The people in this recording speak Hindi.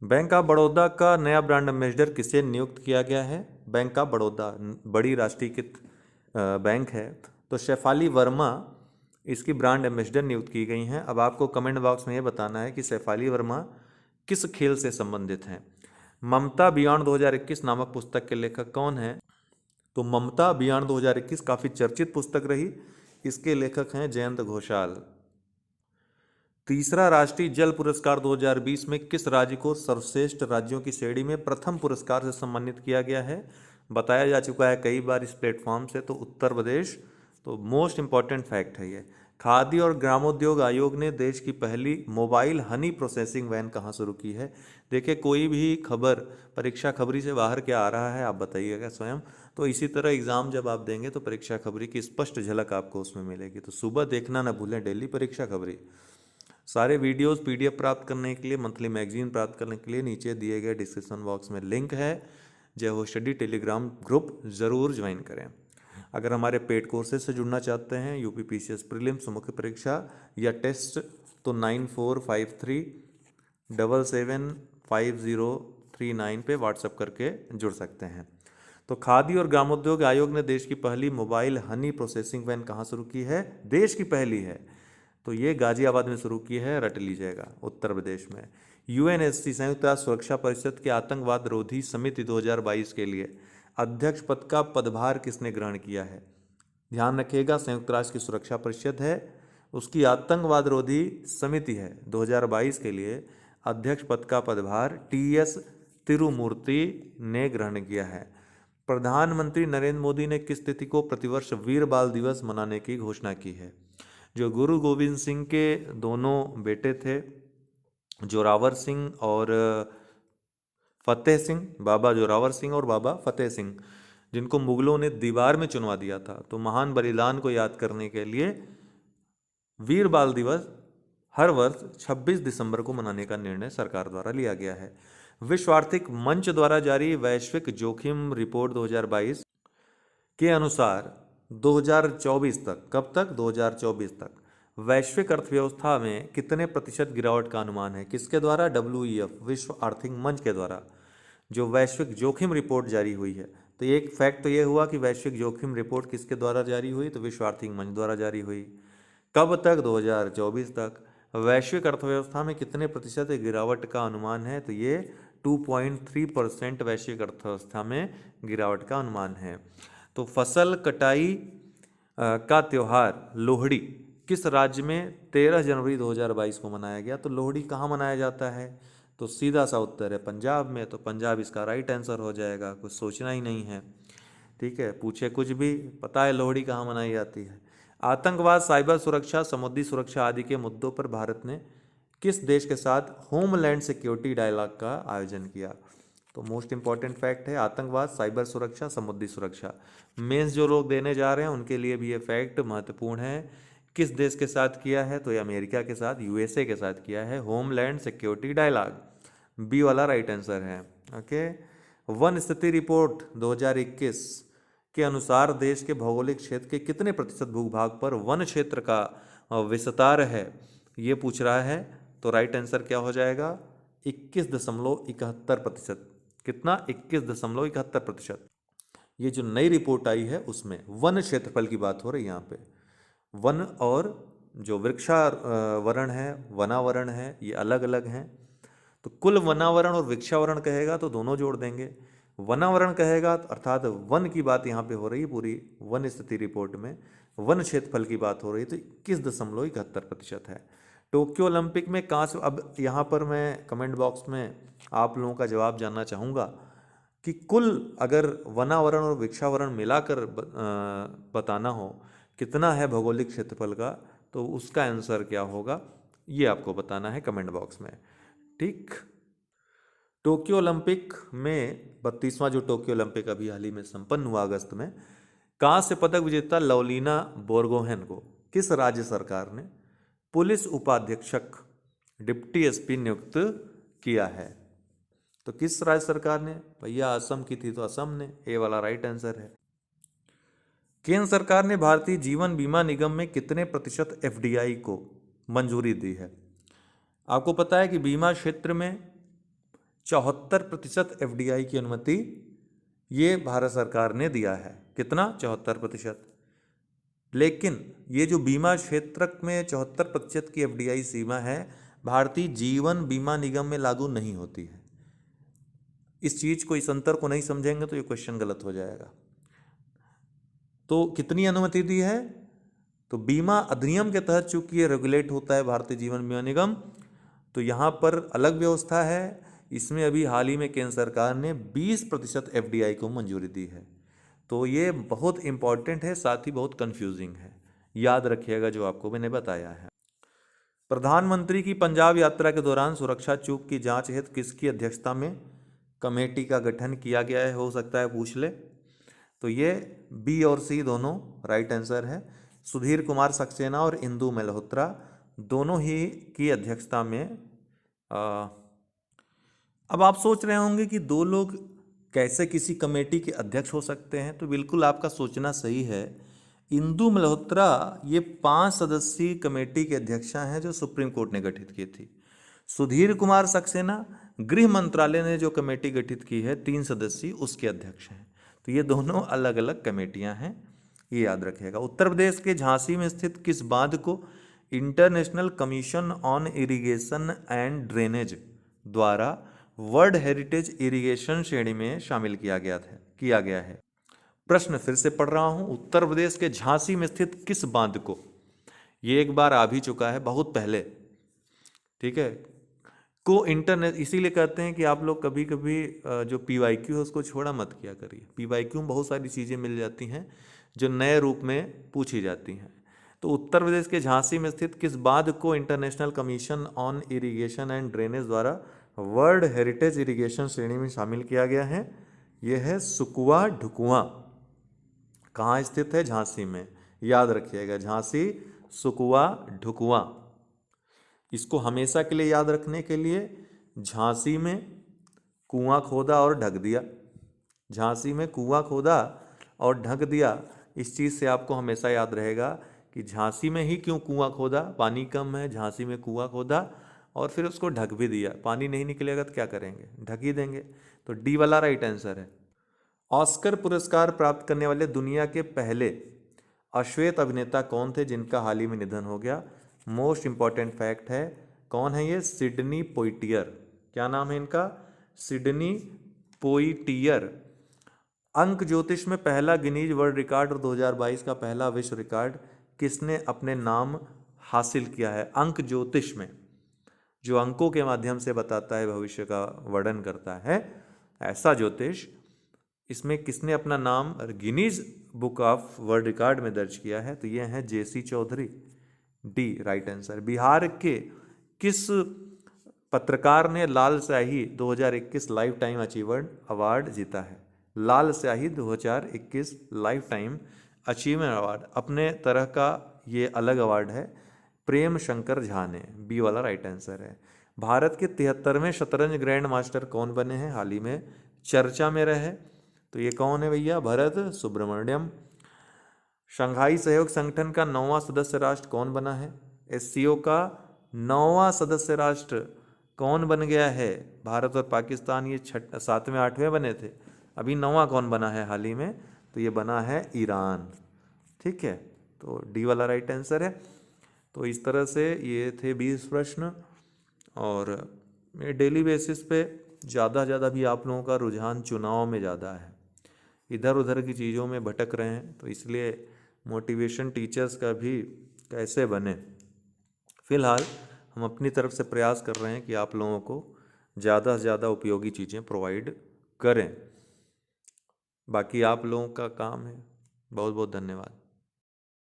बैंक ऑफ बड़ौदा का नया ब्रांड एम्बेसडर किसे नियुक्त किया गया है? बैंक ऑफ बड़ौदा बड़ी राष्ट्रीयकृत बैंक है, तो शेफाली वर्मा इसकी ब्रांड एम्बेसडर नियुक्त की गई हैं। अब आपको कमेंट बॉक्स में ये बताना है कि शेफाली वर्मा किस खेल से संबंधित हैं। ममता बियॉन्ड 2021 नामक पुस्तक के लेखक कौन हैं? तो ममता बियॉन्ड 2021 काफ़ी चर्चित पुस्तक रही। इसके लेखक हैं जयंत घोषाल। तीसरा राष्ट्रीय जल पुरस्कार 2020 में किस राज्य को सर्वश्रेष्ठ राज्यों की श्रेणी में प्रथम पुरस्कार से सम्मानित किया गया है? बताया जा चुका है कई बार इस प्लेटफॉर्म से, तो उत्तर प्रदेश। तो मोस्ट इंपॉर्टेंट फैक्ट है ये। खाद्य और ग्रामोद्योग आयोग ने देश की पहली मोबाइल हनी प्रोसेसिंग वैन कहाँ शुरू की है? देखिए, कोई भी खबर परीक्षा खबरी से बाहर क्या आ रहा है आप बताइएगा स्वयं। तो इसी तरह एग्जाम जब आप देंगे तो परीक्षा खबरी की स्पष्ट झलक आपको उसमें मिलेगी। तो सुबह देखना ना भूलें डेली परीक्षा खबरी। सारे वीडियोस पीडीएफ प्राप्त करने के लिए, मंथली मैगजीन प्राप्त करने के लिए नीचे दिए गए डिस्क्रिप्शन बॉक्स में लिंक है। जय हो स्टडी टेलीग्राम ग्रुप ज़रूर ज्वाइन करें। अगर हमारे पेड कोर्सेज से जुड़ना चाहते हैं, यूपी पीसीएस प्रीलिम्स मुख्य परीक्षा या टेस्ट, तो 9453775039 पे व्हाट्सएप करके जुड़ सकते हैं। तो खादी और ग्रामोद्योग आयोग ने देश की पहली मोबाइल हनी प्रोसेसिंग वैन कहाँ शुरू की है? देश की पहली है, तो ये गाजियाबाद में शुरू की है, रट लीजिएगा, उत्तर प्रदेश में। यूएनएससी संयुक्त राष्ट्र सुरक्षा परिषद के आतंकवाद रोधी समिति 2022 के लिए अध्यक्ष पद का पदभार किसने ग्रहण किया है? ध्यान रखिएगा, संयुक्त राष्ट्र की सुरक्षा परिषद है, उसकी आतंकवाद रोधी समिति है। 2022 के लिए अध्यक्ष पद का पदभार टीएस तिरुमूर्ति ने ग्रहण किया है। प्रधानमंत्री नरेंद्र मोदी ने किस तिथि को प्रतिवर्ष वीर बाल दिवस मनाने की घोषणा की है? जो गुरु गोविंद सिंह के दोनों बेटे थे, जोरावर सिंह और फतेह सिंह, बाबा जोरावर सिंह और बाबा फतेह सिंह, जिनको मुगलों ने दीवार में चुनवा दिया था, तो महान बलिदान को याद करने के लिए वीर बाल दिवस हर वर्ष 26 दिसंबर को मनाने का निर्णय सरकार द्वारा लिया गया है। विश्व आर्थिक मंच द्वारा जारी वैश्विक जोखिम रिपोर्ट 2022 के अनुसार 2024 तक, कब तक? 2024 तक वैश्विक अर्थव्यवस्था में कितने प्रतिशत गिरावट का अनुमान है? किसके द्वारा? WEF, विश्व आर्थिक मंच के द्वारा जो वैश्विक जोखिम रिपोर्ट जारी हुई है। तो एक फैक्ट तो ये हुआ कि वैश्विक जोखिम रिपोर्ट किसके द्वारा जारी हुई? तो विश्व आर्थिक मंच द्वारा जारी हुई। कब तक? 2024 तक। वैश्विक अर्थव्यवस्था में कितने प्रतिशत गिरावट का अनुमान है? तो ये 2.3% वैश्विक अर्थव्यवस्था में गिरावट का अनुमान है। तो फसल कटाई का त्यौहार लोहड़ी किस राज्य में 13 जनवरी 2022 को मनाया गया? तो लोहड़ी कहाँ मनाया जाता है? तो सीधा सा उत्तर है पंजाब में। तो पंजाब इसका राइट आंसर हो जाएगा, कुछ सोचना ही नहीं है। ठीक है, पूछे कुछ भी, पता है लोहड़ी कहाँ मनाई जाती है। आतंकवाद, साइबर सुरक्षा, समुद्री सुरक्षा आदि के मुद्दों पर भारत ने किस देश के साथ होमलैंड सिक्योरिटी डायलॉग का आयोजन किया? तो मोस्ट इंपॉर्टेंट फैक्ट है, आतंकवाद, साइबर सुरक्षा, समुद्री सुरक्षा। मेंस जो लोग देने जा रहे हैं उनके लिए भी ये फैक्ट महत्वपूर्ण है। किस देश के साथ किया है? तो ये अमेरिका के साथ, यूएसए के साथ किया है, होमलैंड सिक्योरिटी डायलॉग। बी वाला राइट आंसर है। ओके। वन स्थिति रिपोर्ट 2021 के अनुसार देश के भौगोलिक क्षेत्र के कितने प्रतिशत भूभाग पर वन क्षेत्र का विस्तार है, ये पूछ रहा है। तो राइट आंसर क्या हो जाएगा? 21.71%। कितना? 21.71%। ये जो नई रिपोर्ट आई है उसमें वन क्षेत्रफल की बात हो रही है यहाँ पे। वन और जो वृक्षावरण है, वनावरण है, ये अलग अलग हैं। तो कुल वनावरण और वृक्षावरण कहेगा तो दोनों जोड़ देंगे। वनावरण कहेगा अर्थात वन की बात यहाँ पे हो रही है, पूरी वन स्थिति रिपोर्ट में वन क्षेत्रफल की बात हो रही है, तो 21.71% है। टोक्यो ओलंपिक में कांस्य, अब यहाँ पर मैं कमेंट बॉक्स में आप लोगों का जवाब जानना चाहूँगा कि कुल अगर वनावरण और वृक्षावरण मिलाकर बताना हो कितना है भौगोलिक क्षेत्रफल का, तो उसका आंसर क्या होगा ये आपको बताना है कमेंट बॉक्स में। ठीक। टोक्यो ओलंपिक में 32वां जो टोक्यो ओलंपिक अभी हाल ही में संपन्न हुआ अगस्त में, कांस्य पदक विजेता लवलीना बोरगोहेन को किस राज्य सरकार ने पुलिस उपाधीक्षक डिप्टी एसपी नियुक्त किया है? तो किस राज्य सरकार ने? भैया असम की थी तो असम ने, ए वाला राइट आंसर है। केंद्र सरकार ने भारतीय जीवन बीमा निगम में कितने प्रतिशत एफडीआई को मंजूरी दी है? आपको पता है कि बीमा क्षेत्र में 74% FDI की अनुमति ये भारत सरकार ने दिया है। कितना? 74%। लेकिन ये जो बीमा क्षेत्र में 74% की FDI सीमा है, भारतीय जीवन बीमा निगम में लागू नहीं होती है। इस चीज को, इस अंतर को नहीं समझेंगे तो ये क्वेश्चन गलत हो जाएगा। तो कितनी अनुमति दी है? तो बीमा अधिनियम के तहत चूंकि ये रेगुलेट होता है भारतीय जीवन बीमा निगम, तो यहाँ पर अलग व्यवस्था है। इसमें अभी हाल ही में केंद्र सरकार ने 20% FDI को मंजूरी दी है। तो ये बहुत इंपॉर्टेंट है, साथ ही बहुत कंफ्यूजिंग है, याद रखिएगा जो आपको मैंने बताया है। प्रधानमंत्री की पंजाब यात्रा के दौरान सुरक्षा चूक की जांच हेतु किसकी अध्यक्षता में कमेटी का गठन किया गया है? हो सकता है पूछ ले। तो ये बी और सी दोनों राइट आंसर है। सुधीर कुमार सक्सेना और इंदु मल्होत्रा दोनों ही की अध्यक्षता में। अब आप सोच रहे होंगे कि दो लोग कैसे किसी कमेटी के अध्यक्ष हो सकते हैं? तो बिल्कुल आपका सोचना सही है। इंदु मल्होत्रा ये 5 सदस्यीय कमेटी के अध्यक्षा हैं जो सुप्रीम कोर्ट ने गठित की थी। सुधीर कुमार सक्सेना गृह मंत्रालय ने जो कमेटी गठित की है 3 सदस्यीय, उसके अध्यक्ष हैं। तो ये दोनों अलग अलग कमेटियां हैं, ये याद रखिएगा। उत्तर प्रदेश के झांसी में स्थित किस बांध को international commission on irrigation and drainage द्वारा वर्ल्ड हेरिटेज इरिगेशन श्रेणी में शामिल किया गया है? प्रश्न फिर से पढ़ रहा हूं। उत्तर प्रदेश के झांसी में स्थित किस बांध को, ये एक बार आ भी चुका है बहुत पहले, ठीक है, को इंटरनेट, इसीलिए कहते हैं कि आप लोग कभी कभी जो PYQ है उसको छोड़ा मत किया करिए। PYQ में बहुत सारी चीज़ें मिल जाती हैं जो नए रूप में पूछी जाती हैं। तो उत्तर प्रदेश के झांसी में स्थित किस बांध को international commission on irrigation and drainage द्वारा वर्ल्ड हेरिटेज इरिगेशन श्रेणी में शामिल किया गया है? यह है सुकुआ ढुकुआ। कहाँ स्थित है? झांसी में। याद रखिएगा, झांसी सुकुआ ढुकुआ। इसको हमेशा के लिए याद रखने के लिए झांसी में कुआं खोदा और ढक दिया, झांसी में कुआं खोदा और ढक दिया। इस चीज़ से आपको हमेशा याद रहेगा कि झांसी में ही क्यों कुआं खोदा, पानी कम है, झांसी में कुआं खोदा और फिर उसको ढक भी दिया। पानी नहीं निकलेगा तो क्या करेंगे? ढक ही देंगे। तो डी वाला राइट आंसर है। ऑस्कर पुरस्कार प्राप्त करने वाले दुनिया के पहले अश्वेत अभिनेता कौन थे जिनका हाल ही में निधन हो गया? मोस्ट इंपॉर्टेंट फैक्ट है, कौन है ये? सिडनी पोइटियर। क्या नाम है इनका? सिडनी पोइटियर। अंक ज्योतिष में पहला गिनीज वर्ल्ड रिकॉर्ड और 2022 का पहला विश्व रिकॉर्ड किसने अपने नाम हासिल किया है? अंक ज्योतिष में, जो अंकों के माध्यम से बताता है, भविष्य का वर्णन करता है, ऐसा ज्योतिष, इसमें किसने अपना नाम Guinness book of world record में दर्ज किया है? तो ये है JC चौधरी। D right answer. बिहार के किस पत्रकार ने लाल स्याही 2021 लाइफ टाइम अचीवमेंट अवार्ड जीता है? लाल स्याही 2021 लाइफ टाइम अचीवमेंट अवार्ड अपने तरह का ये अलग अवार्ड है, प्रेम शंकर झा ने। बी वाला राइट आंसर है। भारत के 73वें शतरंज ग्रैंड मास्टर कौन बने हैं? हाल ही में चर्चा में रहे, तो ये कौन है भैया? भरत सुब्रमण्यम। शंघाई सहयोग संगठन का 9वां सदस्य राष्ट्र कौन बना है? SCO का 9वां सदस्य राष्ट्र कौन बन गया है? भारत और पाकिस्तान ये 7वें 8वें बने थे, अभी 9वां कौन बना है हाल ही में? तो ये बना है ईरान। ठीक है, तो डी वाला राइट आंसर है। तो इस तरह से ये थे 20 प्रश्न, और डेली बेसिस पे ज़्यादा भी आप लोगों का रुझान चुनाव में ज़्यादा है, इधर उधर की चीज़ों में भटक रहे हैं, तो इसलिए मोटिवेशन टीचर्स का भी कैसे बने। फिलहाल हम अपनी तरफ से प्रयास कर रहे हैं कि आप लोगों को ज़्यादा से ज़्यादा उपयोगी चीज़ें प्रोवाइड करें। बाकी आप लोगों का काम है। बहुत बहुत धन्यवाद।